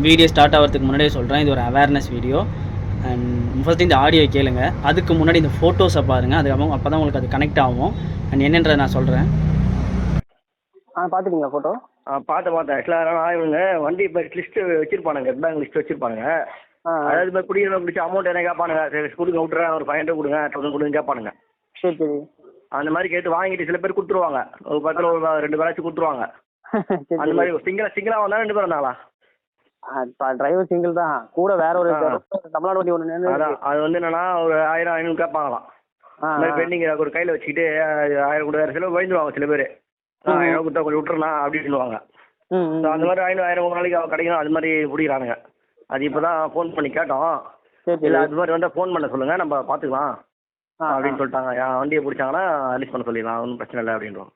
Video start ஆகிறதுக்கு முன்னாடியே சொல்கிறேன், இது ஒரு அவேர்னஸ் வீடியோ. அண்ட் ஃபஸ்ட்டு இந்த ஆடியோ கேளுங்க, அதுக்கு முன்னாடி இந்த ஃபோட்டோஸை பாருங்கள். அதுக்கப்புறம் அப்போ தான் உங்களுக்கு அது கனெக்ட் ஆகும். அண்ட் என்னன்றதை நான் சொல்கிறேன். பார்த்துட்டீங்களா ஃபோட்டோ? பார்த்தேன். ஆக்சுவலாக இவங்க வண்டி இப்போ லிஸ்ட்டு வச்சிருப்பானுங்க, பேங்க் லிஸ்ட் வச்சிருப்பானுங்க. அதாவது இப்போ குடிக்கிறவங்க பிடிச்ச அமௌண்ட் என்ன கேட்பானுங்க, சரி கொடுங்க விட்டுறேன், ஒரு 500 கொடுங்க, 1000 கொடுங்க கேட்பானுங்க. சரி. அந்த மாதிரி கேட்டு வாங்கிட்டு சில பேர் கொடுத்துருவாங்க, ஒரு பக்கத்தில் ஒரு 2 பேராச்சும் கொடுத்துருவாங்க. அந்த மாதிரி சிங்கிளாக வந்தால் 2 பேர் வந்தாங்களா? டிரைவர் சிங்கிள் தான், கூட வேற ஒரு தமிழ்நாடு வண்டி ஒன்று. அதான் அது வந்து என்னன்னா ஒரு 1000 500 கேட்பாங்களாம். இந்த மாதிரி பெண்டிங் ஒரு கையில் வச்சுக்கிட்டு 1000 கூட சில பேர் பயந்துருவாங்க. சில பேர் 1000 கொடுத்தா கொஞ்சம் விட்டுறா அப்படின்னு சொல்லுவாங்க. அந்த மாதிரி 1000 ஒரு நாளைக்கு கிடைக்கணும், அது மாதிரி பிடிக்கிறானுங்க. அது இப்போ தான் ஃபோன் பண்ணி கேட்டோம். இல்லை அது மாதிரி வந்தால் ஃபோன் பண்ண சொல்லுங்கள், நம்ம பார்த்துக்கலாம் அப்படின்னு சொல்லிட்டாங்க. என் வண்டியை பிடிச்சாங்கன்னா ரிலீஸ் பண்ண சொல்லிடலாம், ஒன்றும் பிரச்சனை இல்லை அப்படின்றோம்.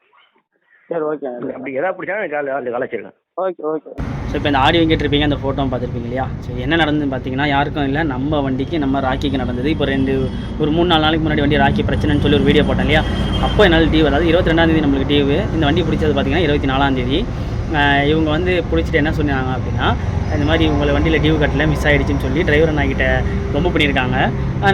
சரி, ஓகே. அப்படி எதாவது பிடிச்சாலும் கலைச்சிருங்க. ஓகே. ஸோ இப்போ இந்த ஆடியோ கேட்டிருப்பீங்க, அந்த ஃபோட்டோவும் பார்த்துருப்பீங்க இல்லையா? ஸோ என்ன நடந்ததுன்னு பார்த்தீங்கன்னா, யாருக்கும் இல்லை, நம்ம வண்டிக்கு நம்ம ராக்கிக்கு நடந்தது. இப்போ ஒரு 3-4 நாளைக்கு முன்னாடி வண்டி ராக்கி பிரச்சனைன்னு சொல்லி ஒரு வீடியோ போட்டேன் இல்லையா? அப்போ என்னால் டியூ, அதாவது 22ஆந்தேதி நம்மளுக்கு டியூ. இந்த வண்டி பிடிச்சது பார்த்தீங்கன்னா 24ஆந்தேதி. இவங்க வந்து பிடிச்சிட்டு என்ன சொன்னாங்க அப்படின்னா, இந்த மாதிரி உங்களை வண்டியில் டியூ கட்டல, மிஸ் ஆகிடுச்சின்னு சொல்லி டிரைவர் அண்ணாக்கிட்ட ரொம்ப பண்ணியிருக்காங்க.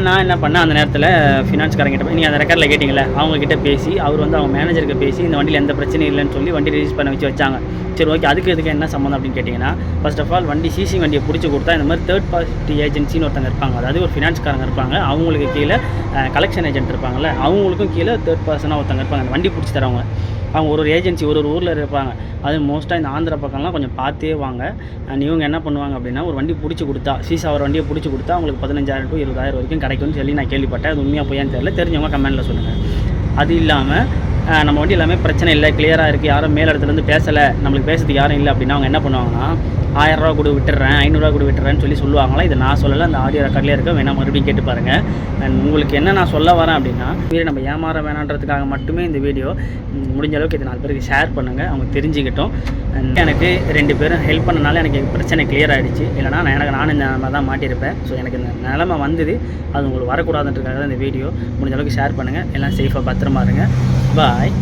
நான் என்ன பண்ணேன், அந்த நேரத்தில் ஃபினான்ஸ்காரங்கிட்ட போய், நீங்கள் அந்த ரெக்கார்டில் கேட்டிங்களே, அவங்கக்கிட்ட பேசி, அவர் வந்து அவங்க மேனேஜருக்கு பேசி இந்த வண்டியில் எந்த பிரச்சனையும் இல்லைன்னு சொல்லி வண்டி ரிஜிஸ்டர் பண்ண வச்சாங்க. சரி, ஓகே. அதுக்கு என்ன சம்மந்தம் அப்படின்னு கேட்டிங்கன்னா, ஃபர்ஸ்ட் ஆஃப் ஆல் வண்டி சிசி வண்டியை பிடிச்சி கொடுத்தா இந்த மாதிரி தேர்ட் பார்ட்டி ஏஜென்சின்னு ஒருத்தங்க இருப்பாங்க, அதாவது ஒரு ஃபினான்ஸ்காரங்க இருப்பாங்க. அவங்களுக்கு கீழே கலெக்ஷன் ஏஜென்ட் இருப்பாங்கள்ல, அவங்களுக்கும் கீழே தேர்ட் பர்சனாக ஒருத்தங்க இருப்பாங்க, அந்த வண்டி பிடிச்சி தரவங்க. அவங்க ஒரு ஏஜென்சி ஒரு ஊரில் இருப்பாங்க. அது மோஸ்ட்டாக இந்த ஆந்திரா பக்கம்லாம் கொஞ்சம் பார்த்தே வாங்க. அண்ட் இவங்க என்ன பண்ணுவாங்க அப்படின்னா, ஒரு வண்டி பிடிச்சி கொடுத்தா, சீசா ஒரு வண்டியை பிடிச்சி கொடுத்தா அவங்களுக்கு 15,000 to 20,000 வரைக்கும் கிடைக்கும்னு சொல்லி நான் கேள்விப்பட்டேன். அது உண்மையாக போயான்னு தெரியல, தெரிஞ்சவங்க கமெண்ட்டில் சொல்லுங்கள். அது இல்லாமல் நம்ம வண்டி எல்லாமே பிரச்சனை இல்லை, கிளியராக இருக்குது, யாரும் மேல் இடத்துலேருந்து பேசலை, நம்மளுக்கு பேசுறதுக்கு யாரும் இல்லை அப்படின்னா அவங்க என்ன பண்ணுவாங்கன்னா, 1000 ரூபா கூட விட்டுறேன், 500 ரூபா கூட விட்டுறேன்னு சொல்லி சொல்லுவாங்களா. இதை நான் சொல்லலை, அந்த ஆடியோ ரெக்கார்ட்லேயே இருக்க, வேணால் மறுபடியும் கேட்டு பாருங்கள். அண்ட் உங்களுக்கு என்ன நான் சொல்ல வரேன் அப்படின்னா, நம்ம ஏமாற வேணான்றதுக்காக மட்டுமே இந்த வீடியோ முடிஞ்ச அளவுக்கு இது 4 பேருக்கு ஷேர் பண்ணுங்கள், அவங்க தெரிஞ்சுக்கிட்டோம். எனக்கு 2 பேரும் ஹெல்ப் பண்ணனால எனக்கு பிரச்சனை கிளியர் ஆகிடுச்சு. இல்லைனா நானும் இந்த நிலமை தான் மாட்டியிருப்பேன். ஸோ எனக்கு இந்த நிலமை வந்தது, அது உங்களுக்கு வரக்கூடாதுன்றதுக்காக தான் இந்த வீடியோ. முடிஞ்ச அளவுக்கு ஷேர் பண்ணுங்கள். எல்லாம் சேஃபாக பத்திரமா இருங்க. பாய்.